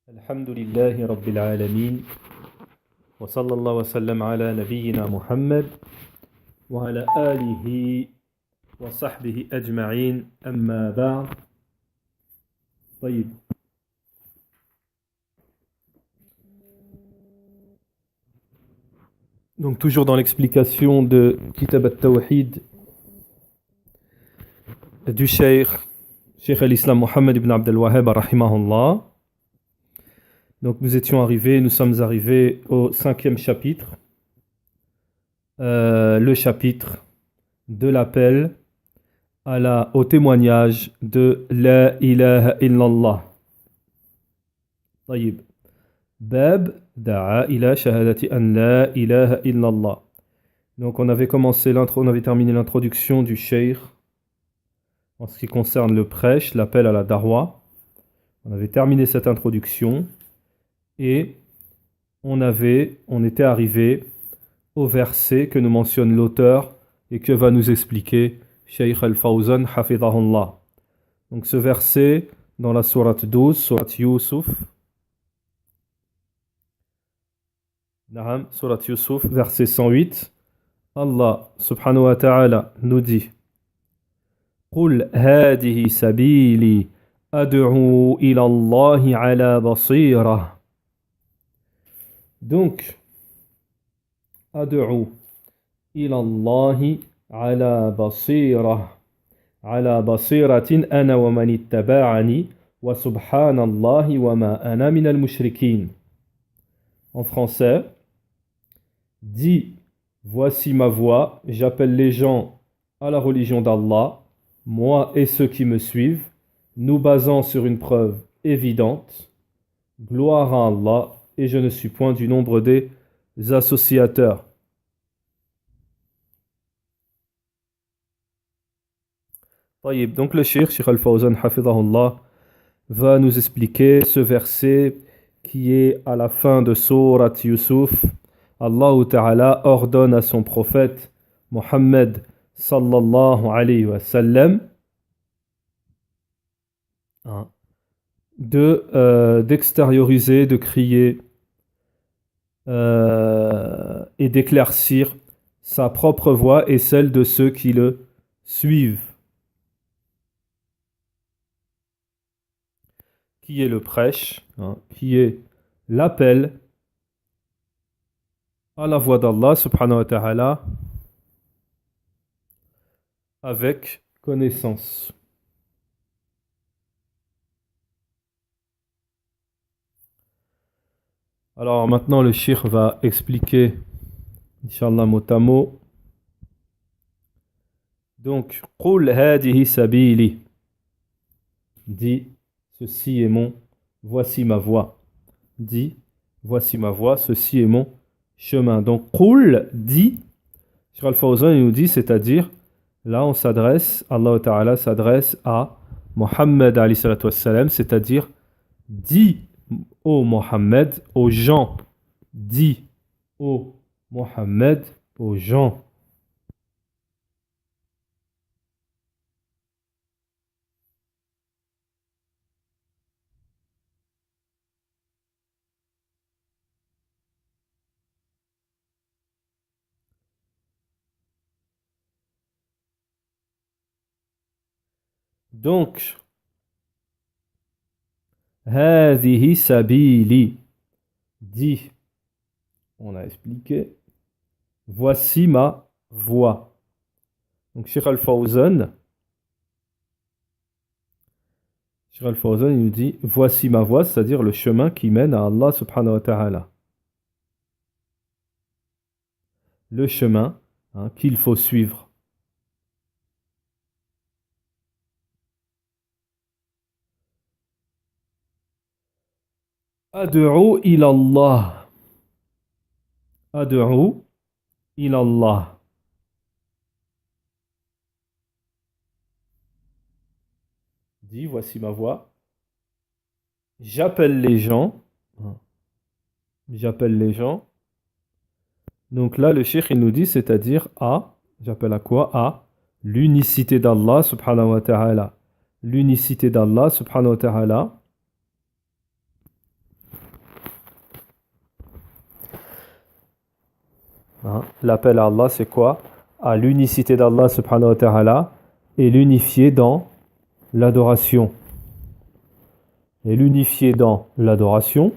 الحمد لله رب العالمين وصلى الله وسلم على نبينا محمد وعلى آله وصحبه أجمعين أما بعد طيب. Donc toujours dans l'explication de Kitab al-Tawhid du Cheikh al-Islam Mohammed ibn Abd al-Wahhab rahimahullah. Donc nous sommes arrivés au 5e chapitre, le chapitre de l'appel au témoignage de La ilaha illallah. طيب. Bab da'a ila shahadati an la ilaha illallah. Donc on avait terminé l'introduction du Cheikh en ce qui concerne le prêche, l'appel à la darwa. On avait terminé cette introduction. Et on était arrivé au verset que nous mentionne l'auteur et que va nous expliquer Shaykh al-Fawzan hafidhahullah. Donc ce verset dans la sourate 12, sourate Yusuf. Sourate Yusuf, verset 108. Allah subhanahu wa ta'ala nous dit قُلْ هَذِهِ سَبِيلِي أَدْعُو إِلَى اللَّهِ عَلَى بَصِيرَةٍ. Donc, ad'u ila Allahi ala basiratin ana wa man ittaba'ani wa subhanallahi wa ma ana min al-mushrikin. En français, dis, voici ma voix, j'appelle les gens à la religion d'Allah, moi et ceux qui me suivent, nous basant sur une preuve évidente. Gloire à Allah, et je ne suis point du nombre des associateurs. Donc le Cheikh al-Fawzan hafidhahullah va nous expliquer ce verset qui est à la fin de Surat Yusuf. Allah Ta'ala ordonne à son prophète Muhammad sallallahu alayhi wa sallam d'extérioriser, de crier et d'éclaircir sa propre voix et celle de ceux qui le suivent. Qui est le prêche, qui est l'appel à la voix d'Allah subhanahu wa ta'ala avec connaissance. Alors maintenant le cheikh va expliquer, Inch'Allah mot à mot. Donc, قُلْ هَذِهِ سَبِيلِي. Dis, ceci est voici ma voie. Dis, voici ma voie, ceci est mon chemin. Donc, قُلْ, dis, Cheikh al-Fawzan nous dit, c'est-à-dire, là on s'adresse, Allah Ta'ala s'adresse à Mohammed alayhi salatu wassalam, c'est-à-dire, dis, ô Mohammed, aux gens. Dis, ô Mohammed, aux gens. Donc, هذه سبيلي. Dis, on a expliqué, voici ma voie. Donc, Cheikh al-Fawzan, il nous dit, voici ma voie, c'est-à-dire le chemin qui mène à Allah subhanahu wa ta'ala. Le chemin qu'il faut suivre. Ad'u ila Allah. Ad'u ila Allah. Dis, voici ma voix. J'appelle les gens. J'appelle les gens. Donc là, le cheikh, il nous dit, c'est-à-dire j'appelle à quoi? À l'unicité d'Allah subhanahu wa ta'ala. L'unicité d'Allah subhanahu wa ta'ala. L'appel à Allah, c'est quoi? À l'unicité d'Allah subhanahu wa ta'ala et l'unifier dans l'adoration. Et l'unifier dans l'adoration.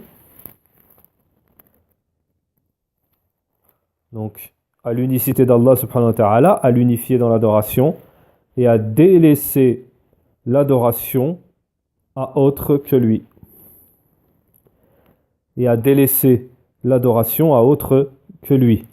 Donc, à l'unicité d'Allah subhanahu wa ta'ala, à l'unifier dans l'adoration et à délaisser l'adoration à autre que lui. Et à délaisser l'adoration à autre que lui.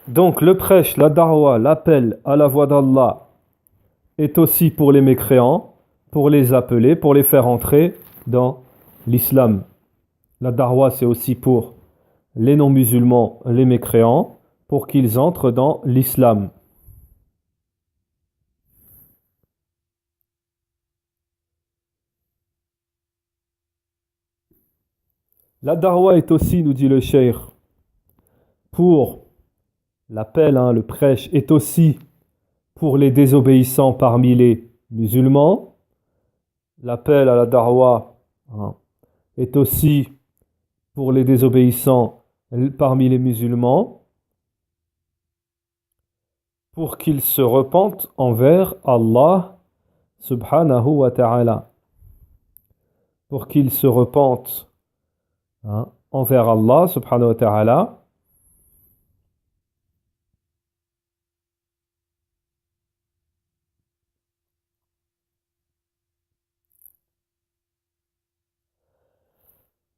Donc le prêche, la darwa, l'appel à la voix d'Allah est aussi pour les mécréants, pour les appeler, pour les faire entrer dans l'islam. La darwa, c'est aussi pour les non-musulmans, les mécréants, pour qu'ils entrent dans l'islam. La darwa est aussi, nous dit le cheikh, pour l'appel, le prêche est aussi pour les désobéissants parmi les musulmans. L'appel à la darwa est aussi pour les désobéissants parmi les musulmans, pour qu'ils se repentent envers Allah subhanahu wa ta'ala. Pour qu'ils se repentent envers Allah subhanahu wa ta'ala.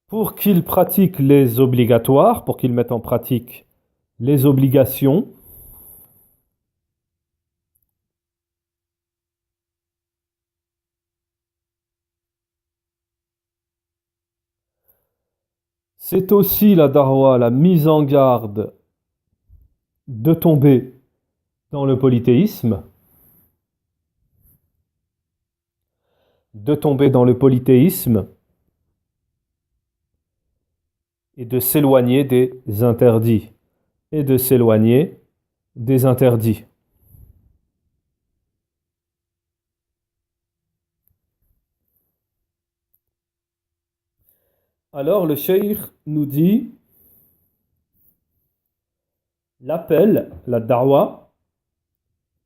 Pour qu'ils pratiquent les obligatoires, pour qu'ils mettent en pratique les obligations. C'est aussi la darwa, la mise en garde de tomber dans le polythéisme. De tomber dans le polythéisme et de s'éloigner des interdits. Et de s'éloigner des interdits. Alors le cheikh nous dit l'appel, la darwa,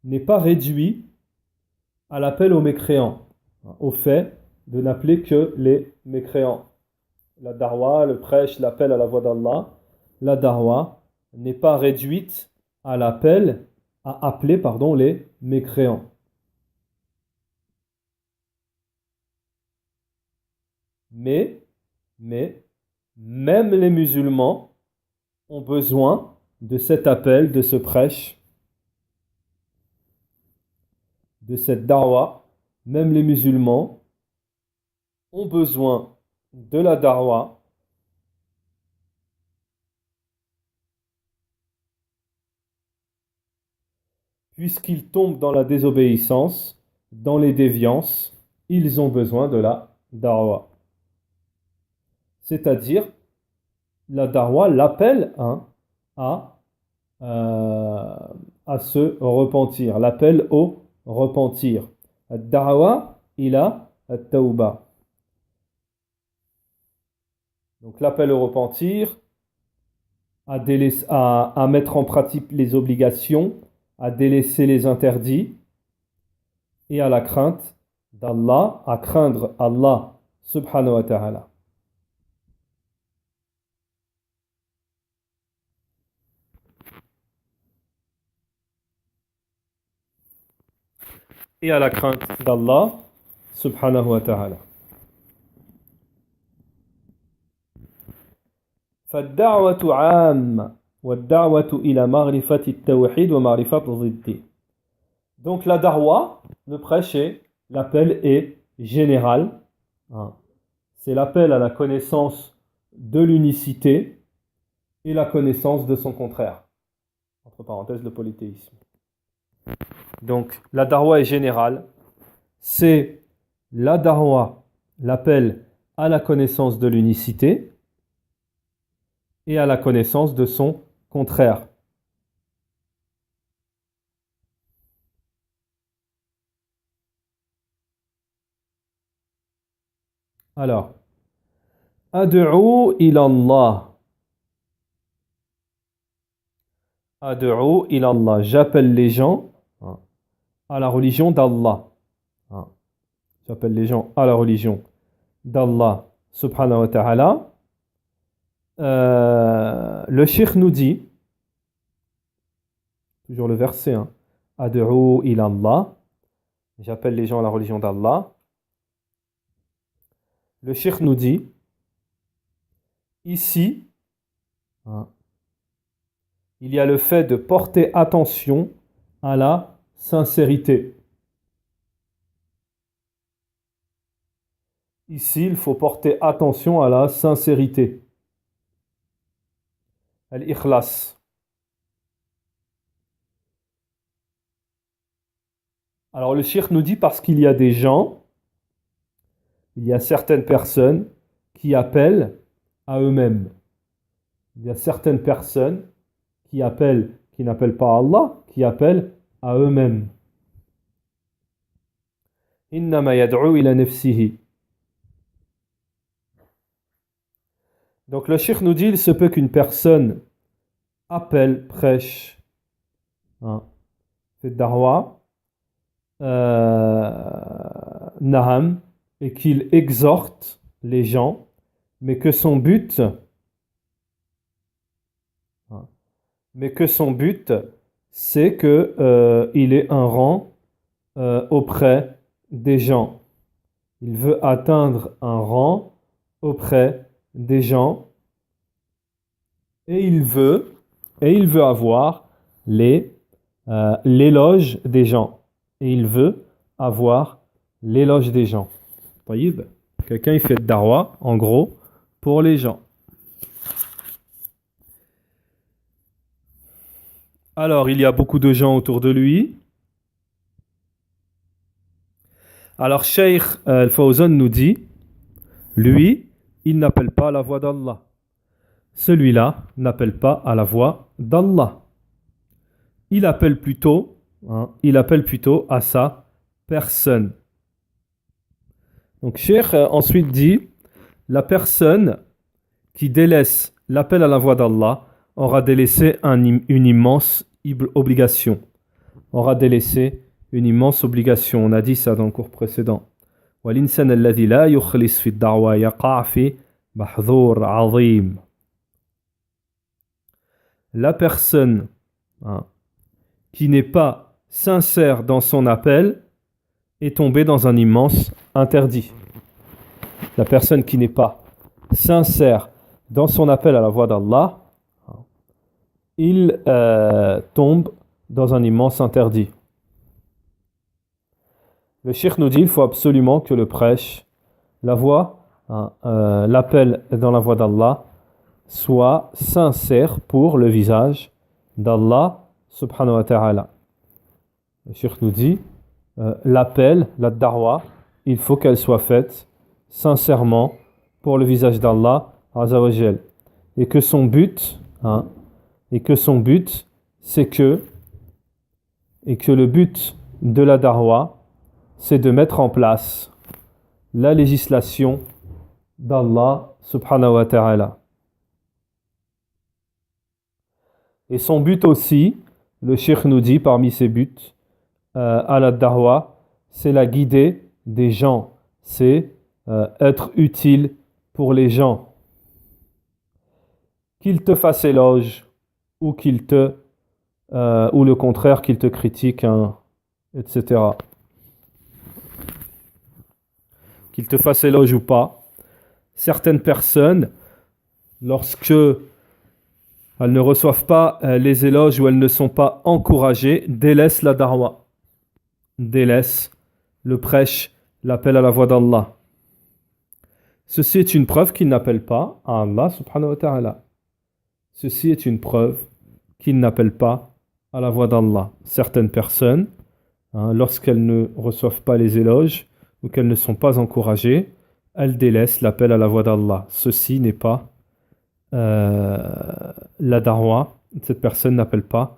n'est pas réduit à l'appel aux mécréants, au fait de n'appeler que les mécréants. La darwa, le prêche, l'appel à la voix d'Allah, la darwa n'est pas réduite à l'appel, à appeler les mécréants. Mais même les musulmans ont besoin de cet appel, de ce prêche, de cette darwa. Même les musulmans ont besoin de la darwa puisqu'ils tombent dans la désobéissance, dans les déviances, ils ont besoin de la darwa. C'est-à-dire, la darwa l'appelle à se repentir, l'appel au repentir. Ad-da'wa ila at-tawba. Donc l'appel au repentir, à mettre en pratique les obligations, à délaisser les interdits et à la crainte d'Allah, à craindre Allah subhanahu wa ta'ala. Et à la crainte d'Allah subhanahu wa ta'ala. فالدعوة عامة والدعوة إلى معرفة التوحيد ومعرفة ضده. Donc la darwa, le prêche, l'appel est général. C'est l'appel à la connaissance de l'unicité et la connaissance de son contraire. Entre parenthèses, le polythéisme. Donc la darwa est générale. C'est la darwa, l'appel à la connaissance de l'unicité et à la connaissance de son contraire. Alors, Ad'u ilallah. Ad'u ilallah. J'appelle les gens à la religion d'Allah. J'appelle les gens à la religion d'Allah subhanahu wa ta'ala. Le cheikh nous dit, toujours le verset, Ad'u ilallah. J'appelle les gens à la religion d'Allah. Le cheikh nous dit, ici, il y a le fait de porter attention à la sincérité. Ici, il faut porter attention à la sincérité. Al-ikhlas. Alors le cheikh nous dit parce qu'il y a des gens, il y a certaines personnes qui appellent à eux-mêmes. Il y a certaines personnes qui n'appellent pas à Allah, qui appellent à eux-mêmes. Innama yad'u ila nafsihi. Donc le cheikh nous dit, il se peut qu'une personne appelle, prêche, fait da'wa, naham, et qu'il exhorte les gens, mais que son but, c'est que il ait un rang auprès des gens. Il veut atteindre un rang auprès des gens et il veut avoir l'éloge des gens. Et il veut avoir l'éloge des gens. Taïb. Quelqu'un il fait de darwa, en gros, pour les gens. Alors, il y a beaucoup de gens autour de lui. Alors, Cheikh Al-Fawzan nous dit, lui, il n'appelle pas à la voix d'Allah. Celui-là n'appelle pas à la voix d'Allah. Il appelle plutôt à sa personne. Donc, Cheikh ensuite dit, la personne qui délaisse l'appel à la voix d'Allah aura délaissé une immense obligation. Aura délaissé une immense obligation. On a dit ça dans le cours précédent. وَالْإِنسَانَ الَّذِي لَا يُخْلِصْ فِي الدَّعْوَى يَقَعْ فِي مَحْذُورٍ عَظِيمٍ. La personne qui n'est pas sincère dans son appel est tombée dans un immense interdit. La personne qui n'est pas sincère dans son appel à la voix d'Allah, il tombe dans un immense interdit. Le cheikh nous dit qu'il faut absolument que le prêche, la voix, l'appel dans la voix d'Allah, soit sincère pour le visage d'Allah subhanahu wa ta'ala. Le cheikh nous dit, l'appel, la da'wa, il faut qu'elle soit faite sincèrement pour le visage d'Allah azza wa jal. Et que son but, c'est que le but de la da'wa, c'est de mettre en place la législation d'Allah subhanahu wa ta'ala. Et son but aussi, le cheikh nous dit parmi ses buts à la da'wa, c'est la guider des gens, c'est être utile pour les gens. Qu'il te fasse éloge ou ou le contraire, qu'il te critique, etc. Qu'il te fasse éloge ou pas, certaines personnes, lorsque elles ne reçoivent pas les éloges ou elles ne sont pas encouragées, délaissent la da'wa, délaissent le prêche, l'appel à la voix d'Allah. Ceci est une preuve qu'ils n'appellent pas à Allah subhanahu wa ta'ala. Ceci est une preuve qu'ils n'appellent pas à la voix d'Allah. Certaines personnes, lorsqu'elles ne reçoivent pas les éloges ou qu'elles ne sont pas encouragées, elles délaissent l'appel à la voix d'Allah. Ceci n'est pas la darwa, cette personne n'appelle pas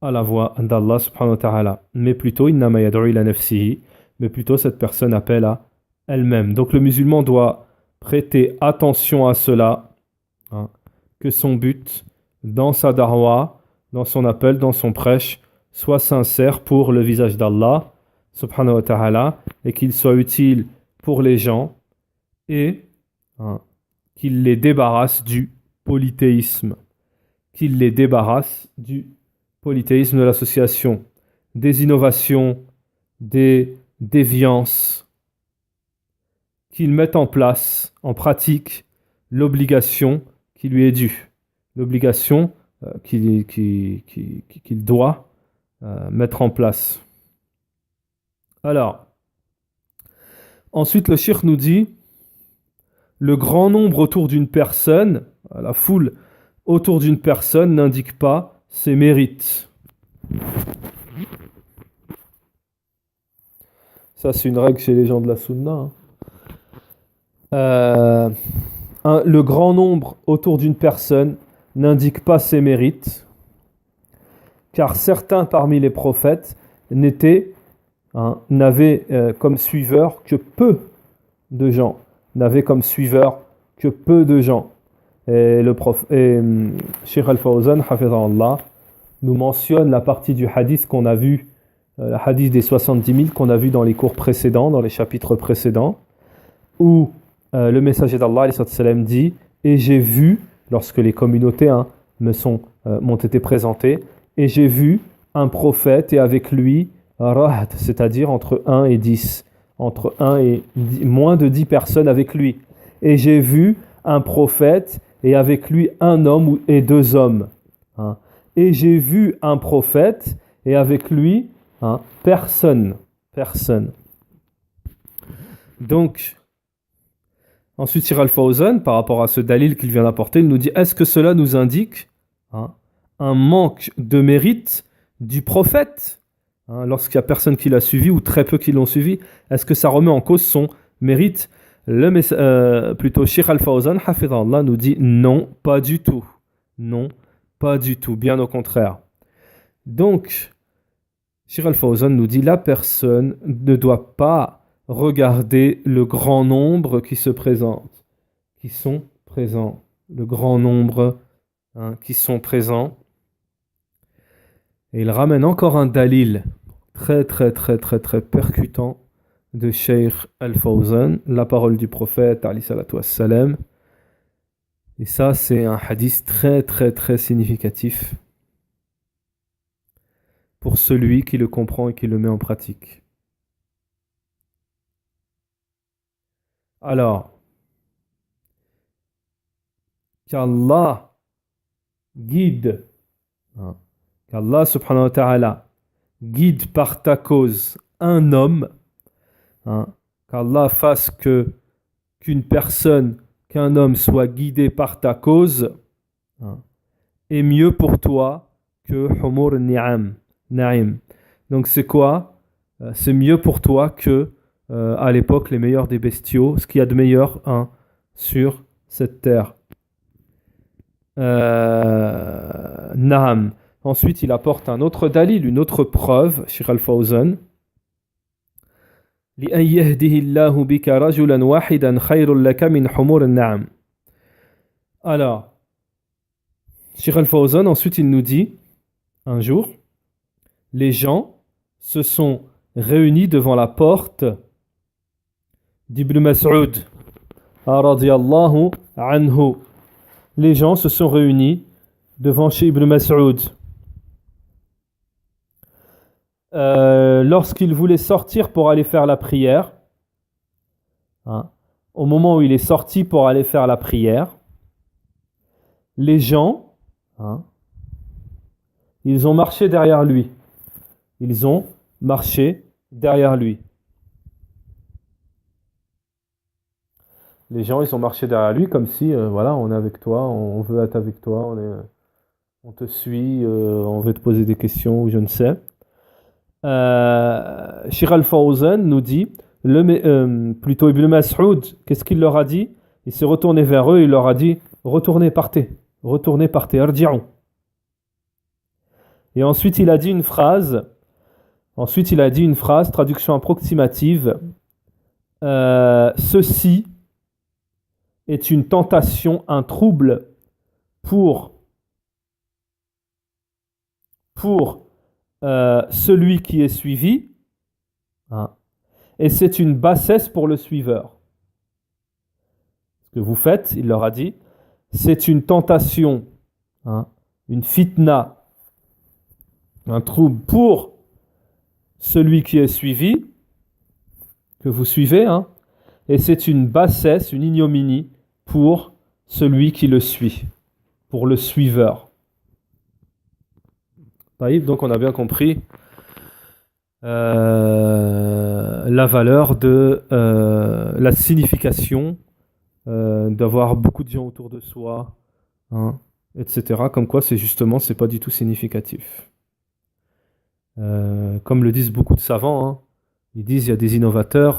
à la voix d'Allah subhanahu wa ta'ala, mais plutôt innama yad'u ila nafsihi, mais plutôt cette personne appelle à elle-même. Donc le musulman doit prêter attention à cela, hein, que son but dans sa darwa, dans son appel, dans son prêche, soit sincère pour le visage d'Allah subhanahu wa ta'ala, et qu'il soit utile pour les gens, et hein, qu'il les débarrasse du polythéisme, qu'il les débarrasse du polythéisme, de l'association, des innovations, des déviances, qu'il mette en place, en pratique, l'obligation qui lui est due, l'obligation qu'il doit mettre en place. Alors, ensuite le cheikh nous dit, le grand nombre autour d'une personne, la foule autour d'une personne n'indique pas ses mérites. Ça, c'est une règle chez les gens de la Sunna. Le grand nombre autour d'une personne n'indique pas ses mérites, car certains parmi les prophètes n'avaient comme suiveurs que peu de gens. N'avaient comme suiveurs que peu de gens. Et Cheikh Al-Fawzan, hafizahullah, nous mentionne la partie du hadith qu'on a vu, le hadith des 70 000 qu'on a vu dans les cours précédents, dans les chapitres précédents, où le messager d'Allah dit « Et j'ai vu, lorsque les communautés m'ont été présentées, et j'ai vu un prophète et avec lui rahd, c'est-à-dire entre 1 et 10, entre 1 et 10, moins de 10 personnes avec lui. Et j'ai vu un prophète et avec lui un homme et 2 hommes. Hein. Et j'ai vu un prophète et avec lui personne. Donc, ensuite, Cheikh Al-Fawzan, par rapport à ce dalil qu'il vient d'apporter, il nous dit, est-ce que cela nous indique un manque de mérite du prophète lorsqu'il n'y a personne qui l'a suivi ou très peu qui l'ont suivi? Est-ce que ça remet en cause son mérite? Plutôt Cheikh Al-Fawzan, hafidhallah, nous dit non, pas du tout. Non, pas du tout, bien au contraire. Donc, Cheikh Al-Fawzan nous dit la personne ne doit pas regarder le grand nombre qui se présente, qui sont présents, le grand nombre qui sont présents. Et il ramène encore un dalil très percutant de Cheikh Al-Fawzan, la parole du prophète alayhi salatu wassalam. Et ça, c'est un hadith très significatif pour celui qui le comprend et qui le met en pratique. Alors, qu'Allah guide, qu'Allah subhanahu wa ta'ala guide par ta cause un homme, qu'Allah fasse qu'une personne, qu'un homme soit guidé par ta cause, est mieux pour toi que humur na'im. Donc c'est quoi? C'est mieux pour toi que à l'époque les meilleurs des bestiaux, ce qu'il y a de meilleur sur cette terre. Na'am. Ensuite il apporte un autre dalil, une autre preuve, Cheikh Al-Fawzan. لأن يهده الله بك رجلا واحدا خير لك من حمور النعم. Alors, Cheikh Al-Fawzan, ensuite il nous dit, un jour, les gens se sont réunis devant la porte d'Ibn Mas'ud, radiyallahu anhu. Les gens se sont réunis devant chez Ibn Mas'ud. Lorsqu'il voulait sortir pour aller faire la prière, au moment où il est sorti pour aller faire la prière, les gens, ils ont marché derrière lui. Ils ont marché derrière lui. Les gens, ils ont marché derrière lui comme si, voilà, on est avec toi, on veut être avec toi, on te suit, on veut te poser des questions ou je ne sais. Cheikh Al-Fawzan nous dit, plutôt Ibn Mas'ud, qu'est-ce qu'il leur a dit? Il s'est retourné vers eux et il leur a dit, retournez, partez, arji'u. Et ensuite il a dit une phrase, traduction approximative, ceci est une tentation, un trouble pour celui qui est suivi, hein, et c'est une bassesse pour le suiveur. Ce que vous faites, il leur a dit, c'est une tentation, hein, une fitna, un trouble pour celui qui est suivi, que vous suivez, hein, et c'est une bassesse, une ignominie pour celui qui le suit, pour le suiveur. Donc on a bien compris la valeur de la signification d'avoir beaucoup de gens autour de soi, hein, etc. Comme quoi c'est pas du tout significatif. Comme le disent beaucoup de savants, hein, ils disent il y a des innovateurs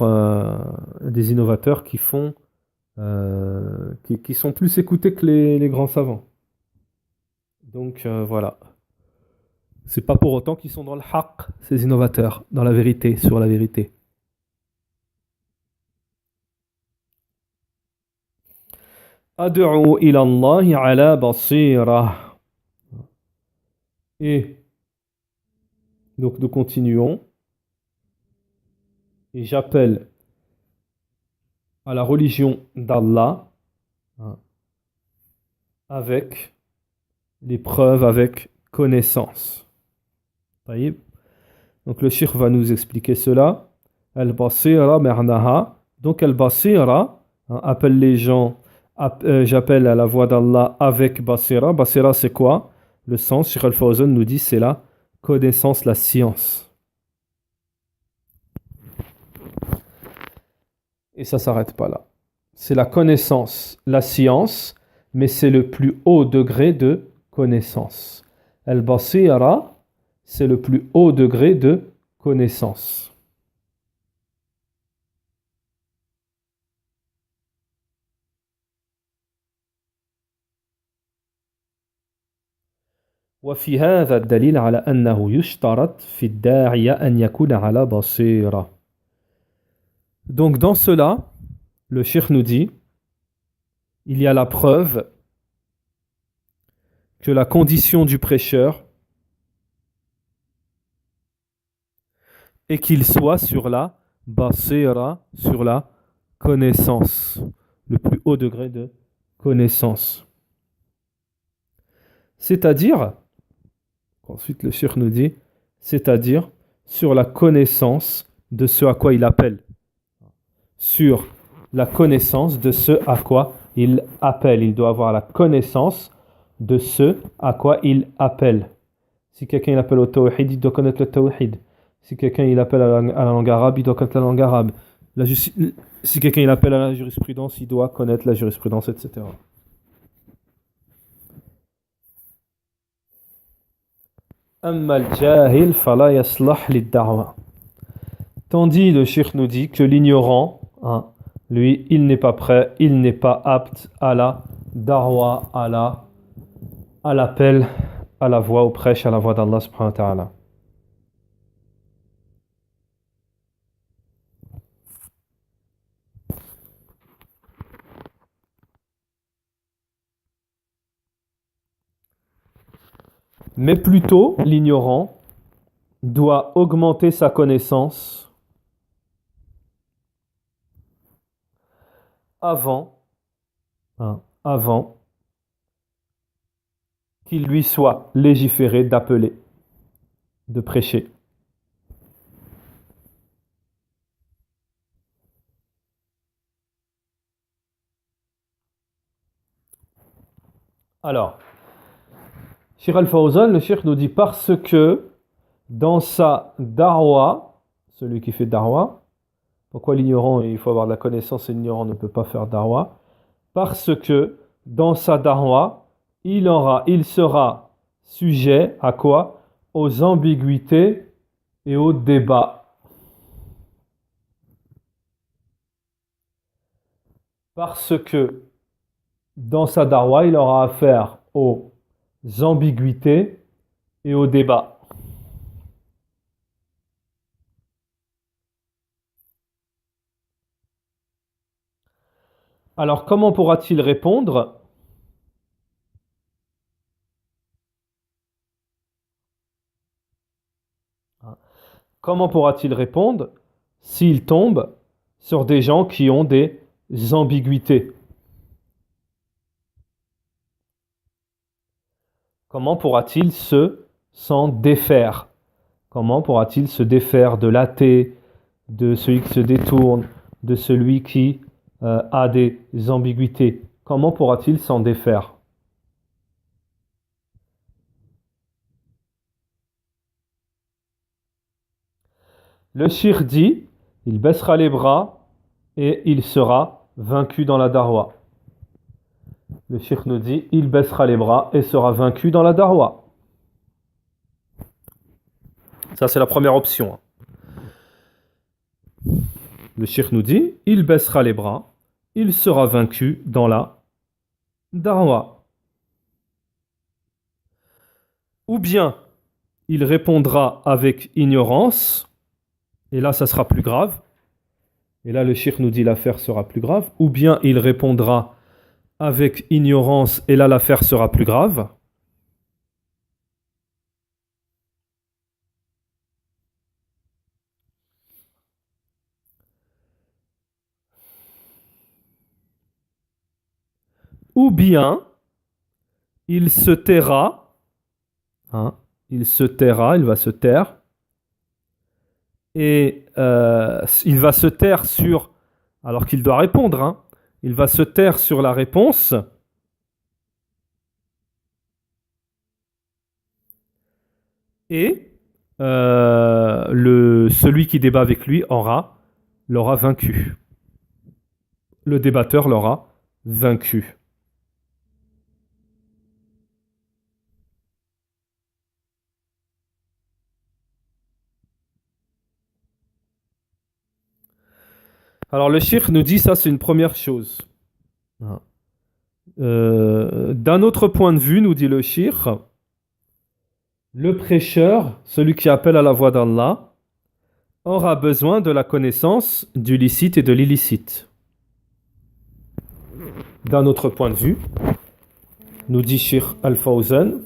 qui font qui sont plus écoutés que les grands savants. Donc voilà. C'est pas pour autant qu'ils sont dans le haqq, ces innovateurs, dans la vérité, sur la vérité. Ad'u ila Allah ala basira. Et donc nous continuons. Et j'appelle à la religion d'Allah, hein, avec les preuves, avec connaissance. Donc le cheikh va nous expliquer cela. Al-Basira mernaha. Donc Al-Basira, hein, appelle les gens, j'appelle à la voix d'Allah avec Basira. Basira c'est quoi? Le sens, Cheikh Al-Fawzan nous dit c'est la connaissance, la science. Et ça s'arrête pas là. C'est la connaissance, la science, mais c'est le plus haut degré de connaissance. Al-Basira, c'est le plus haut degré de connaissance. وفي هذا الدليل على أنه يشترط في الداعية أن يكون على بصيرة. Donc dans cela, le cheikh nous dit, il y a la preuve que la condition du prêcheur est qu'il soit sur la basira, sur la connaissance, le plus haut degré de connaissance. C'est-à-dire, ensuite le cheikh nous dit, c'est-à-dire sur la connaissance de ce à quoi il appelle. Sur la connaissance de ce à quoi il appelle. Il doit avoir la connaissance de ce à quoi il appelle. Si quelqu'un il appelle au tawhid, il doit connaître le tawhid. Si quelqu'un il appelle à la langue arabe, il doit connaître la langue arabe. Si quelqu'un il appelle à la jurisprudence, il doit connaître la jurisprudence, etc. Amma al-jahil fala yaslah lid-da'wa. Tandis le cheikh nous dit que l'ignorant, hein, lui, il n'est pas prêt, il n'est pas apte à la da'wa, à l'appel, à la voix, au prêche, à la voix d'Allah subhanahu wa ta'ala. Mais plutôt, l'ignorant doit augmenter sa connaissance avant qu'il lui soit légiféré d'appeler, de prêcher. Alors, Cheikh Al-Fawzan, le cheikh nous dit parce que dans sa da'wa, celui qui fait da'wa, pourquoi l'ignorant, il faut avoir de la connaissance et l'ignorant ne peut pas faire da'wa? Parce que dans sa da'wa, il sera sujet à quoi? Aux ambiguïtés et aux débats. Parce que Dans sa darwa, il aura affaire aux ambiguïtés et aux débats. Alors, comment pourra-t-il répondre? Comment pourra-t-il répondre s'il tombe sur des gens qui ont des ambiguïtés? Comment pourra-t-il s'en défaire? Comment pourra-t-il se défaire de l'athée, de celui qui se détourne, de celui qui a des ambiguïtés? Comment pourra-t-il s'en défaire? Le shir dit, il baissera les bras et il sera vaincu dans la darwa. Le shir nous dit, il baissera les bras et sera vaincu dans la darwa. Ça, c'est la première option. Le shir nous dit, il baissera les bras, il sera vaincu dans la darwa. Ou bien, il répondra avec ignorance, et là, ça sera plus grave. Et là, le shir nous dit, l'affaire sera plus grave. Ou bien, il répondra avec ignorance, et là, l'affaire sera plus grave. Ou bien, il se taira, il se taira, il va se taire, et il va se taire sur, alors qu'il doit répondre, il va se taire sur la réponse, et celui qui débat avec lui l'aura vaincu. Le débatteur l'aura vaincu. Alors le shir nous dit ça, c'est une première chose. D'un autre point de vue, nous dit le shir, le prêcheur, celui qui appelle à la voix d'Allah, aura besoin de la connaissance du licite et de l'illicite. D'un autre point de vue, nous dit Cheikh Al-Fawzan,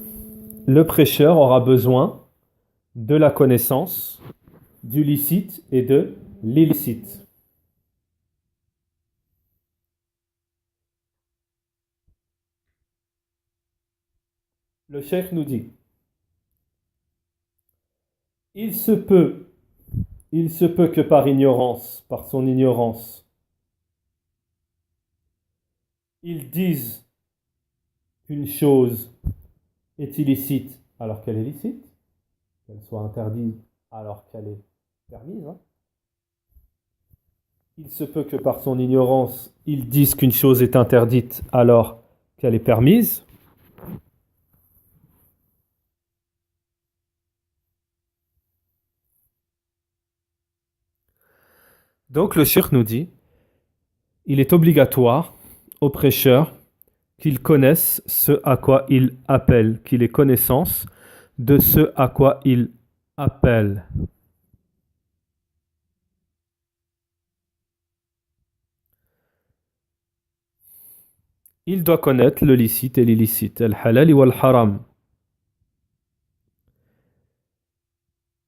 le prêcheur aura besoin de la connaissance du licite et de l'illicite. Le cheikh nous dit, il se peut que par ignorance, par son ignorance, ils disent qu'une chose est illicite alors qu'elle est licite, qu'elle soit interdite alors qu'elle est permise. Il se peut que par son ignorance, ils disent qu'une chose est interdite alors qu'elle est permise. Donc le cheikh nous dit, il est obligatoire aux prêcheurs qu'ils connaissent ce à quoi ils appellent, qu'il ait connaissance de ce à quoi ils appellent. Il doit connaître le licite et l'illicite, le halal ou le haram.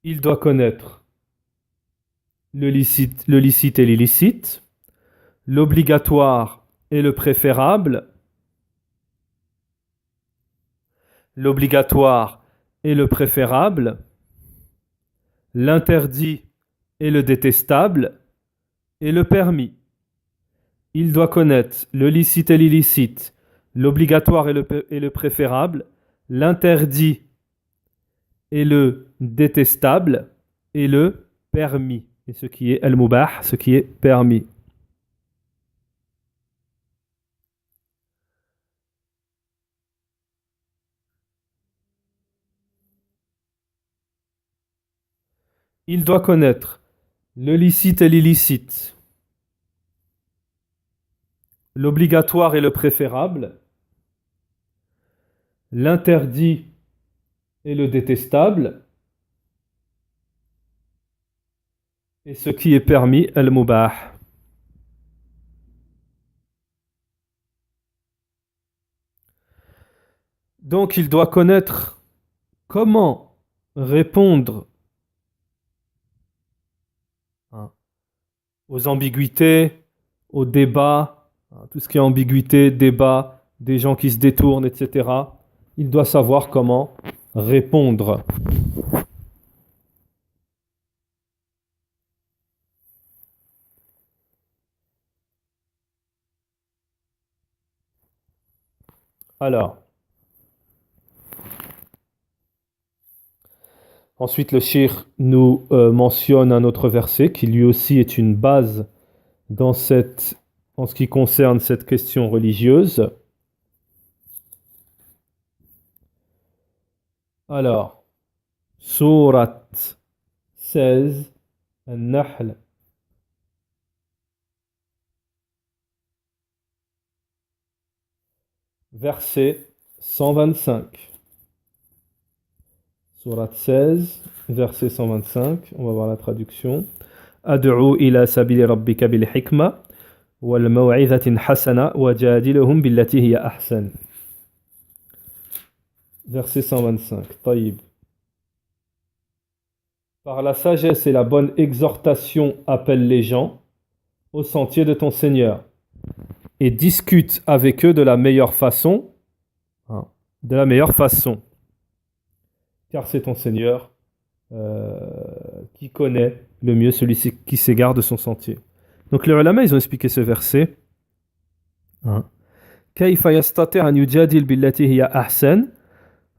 Il doit connaître le licite et l'illicite, l'obligatoire et le préférable, l'obligatoire et le préférable, l'interdit et le détestable, et le permis. Il doit connaître le licite et l'illicite, l'obligatoire et le préférable, l'interdit et le détestable, et le permis. Et ce qui est al-mubah, ce qui est permis. Il doit connaître le licite et l'illicite, l'obligatoire et le préférable, l'interdit et le détestable, et ce qui est permis, al-mubah. Donc il doit connaître comment répondre aux ambiguïtés, aux débats, tout ce qui est ambiguïté, débat, des gens qui se détournent, etc. Il doit savoir comment répondre. Alors, ensuite le cheikh nous mentionne un autre verset qui lui aussi est une base en ce qui concerne cette question religieuse. Alors, Surat 16, An-Nahl. Verset 125. Surat 16, verset 125. On va voir la traduction. Ad'u ila sabili rabbika bil hikma wal maw'izatin hasana wajadilhum billati hiya ahsan. Verset 125. Taïb. Par la sagesse et la bonne exhortation, appelle les gens au sentier de ton Seigneur et discute avec eux de la meilleure façon, car c'est ton Seigneur qui connaît le mieux celui qui s'égare de son sentier. Donc les ulama, ils ont expliqué ce verset. Kayfa yastati' an yujadil billati hiya ahsan.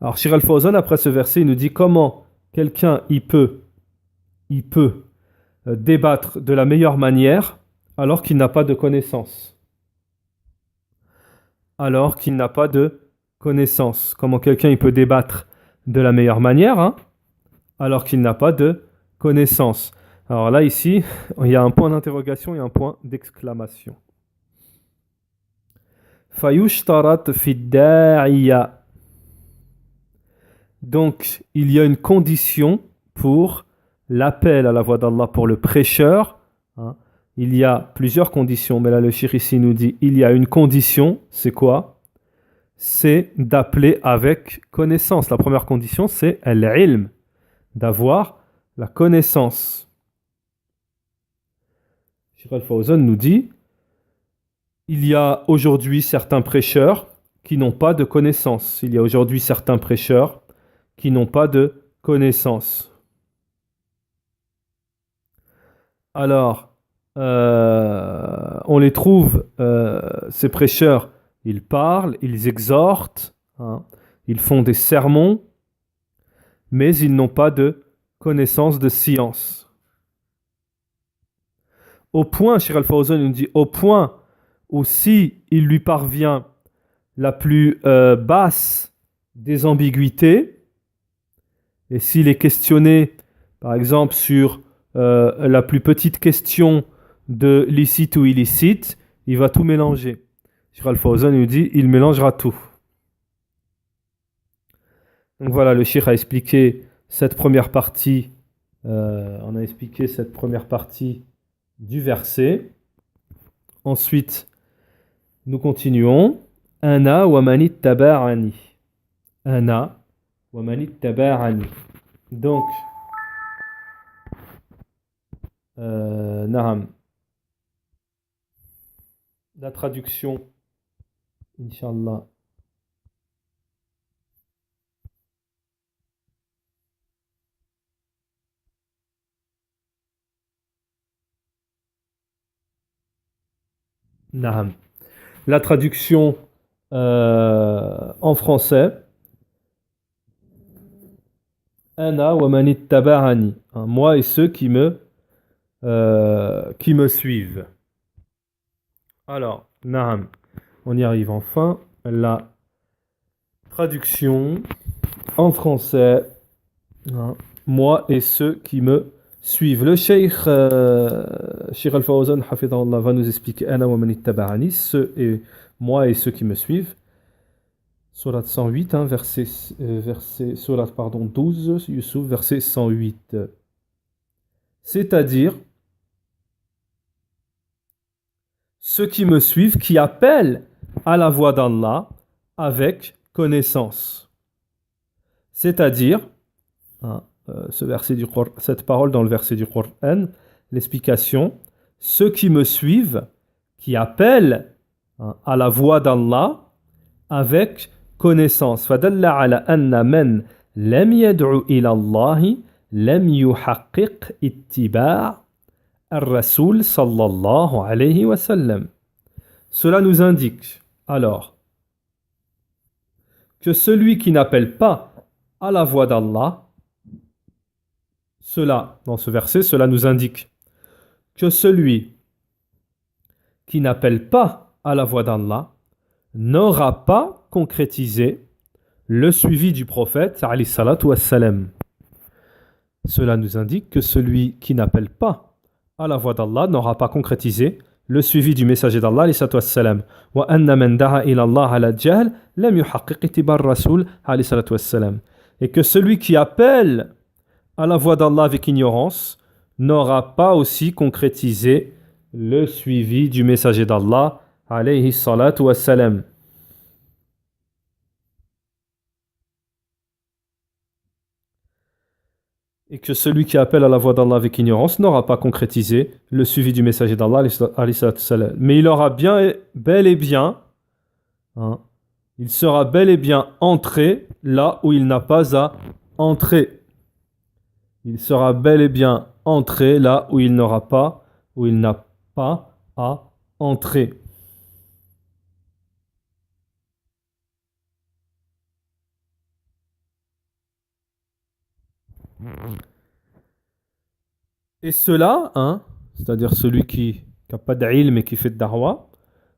Alors Shir al-Fawzan, après ce verset, il nous dit comment quelqu'un il peut débattre de la meilleure manière alors qu'il n'a pas de connaissance. Alors qu'il n'a pas de connaissance. Comment quelqu'un il peut débattre de la meilleure manière alors qu'il n'a pas de connaissance. Alors là, ici, il y a un point d'interrogation et un point d'exclamation. Fayushtarat fi da'iya. Donc, il y a une condition pour l'appel à la voix d'Allah pour le prêcheur. Il y a plusieurs conditions, mais là le cheikh ici nous dit il y a une condition, c'est quoi? C'est d'appeler avec connaissance. La première condition, c'est al-ilm, d'avoir la connaissance. Cheikh Al-Fawzan nous dit il y a aujourd'hui certains prêcheurs qui n'ont pas de connaissance. Il y a aujourd'hui certains prêcheurs qui n'ont pas de connaissance. Alors, on les trouve, ces prêcheurs, ils parlent, ils exhortent, ils font des sermons, mais ils n'ont pas de connaissance de science. Au point, Cheikh Al-Fawzan nous dit, au point où si il lui parvient la plus basse des ambiguïtés, et s'il est questionné, par exemple, sur la plus petite question de licite ou illicite, il va tout mélanger. Cheikh Al-Fawzan nous dit, il mélangera tout. Donc voilà, le cheikh a expliqué cette première partie, on a expliqué cette première partie du verset. Ensuite, nous continuons. Ana wa manit taba'ani. Ana wa manit taba'ani. Donc, Naham. La traduction, Inch'Allah. Naham. La traduction en français. Ana wa manit taba'ani. Moi et ceux qui me suivent. Alors, Naham, on y arrive enfin. La traduction en français. Moi et ceux qui me suivent. Le Cheikh Cheikh Al-Fawzan hafidahullah, va nous expliquer Ana wa man ittaba'ani, ceux et moi et ceux qui me suivent. Surat 108, hein, surat, pardon, 12, Yusuf, verset 108. C'est-à-dire, ceux qui me suivent, qui appellent à la voix d'Allah avec connaissance. C'est-à-dire, hein, cette parole dans le verset du Coran, l'explication, ceux qui me suivent, qui appellent, hein, à la voix d'Allah avec connaissance. فدل على أن من لم يدعو إلى الله لم يحقق اتباع الرسول صلى الله عليه وسلم. Cela nous indique alors que celui qui n'appelle pas à la voix d'Allah, dans ce verset, cela nous indique que celui qui n'appelle pas à la voix d'Allah n'aura pas concrétisé le suivi du prophète alayhi salatu wassalam. Cela nous indique que celui qui n'appelle pas à la voix d'Allah n'aura pas concrétisé le suivi du messager d'Allah alayhi salatu wassalam. Wa anna man da'a ila Allah ala jahl lam yuhaqqiq ittiba' ar-rasul alayhi salatu wassalam. Et que celui qui appelle à la voix d'Allah avec ignorance n'aura pas aussi concrétisé le suivi du messager d'Allah alayhi salatu wassalam. Et que celui qui appelle à la voix d'Allah avec ignorance n'aura pas concrétisé le suivi du messager d'Allah alayhi salatu wassalam. Mais il aura bel et bien, hein, il sera bel et bien entré là où il n'a pas à entrer. Il sera bel et bien entré là où il n'a pas à entrer. Et cela, hein, c'est-à-dire celui qui n'a pas d'ilm et qui fait de da'wa,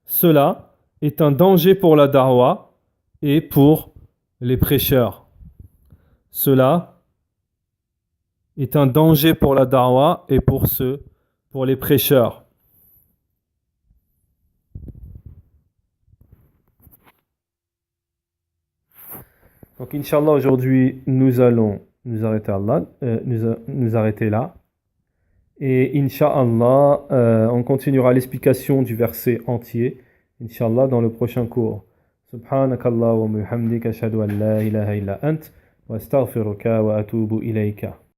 cela est un danger pour la da'wa et pour les prêcheurs. Cela est un danger pour la da'wa et pour les prêcheurs. Donc, Inch'Allah, aujourd'hui, nous allons nous arrêter là. Et Inch'Allah, on continuera l'explication du verset entier, Inch'Allah, dans le prochain cours. Subhanakallah wa bihamdika ashhadu an la ilaha illa ant wa astaghfiruka wa atubu ilayka.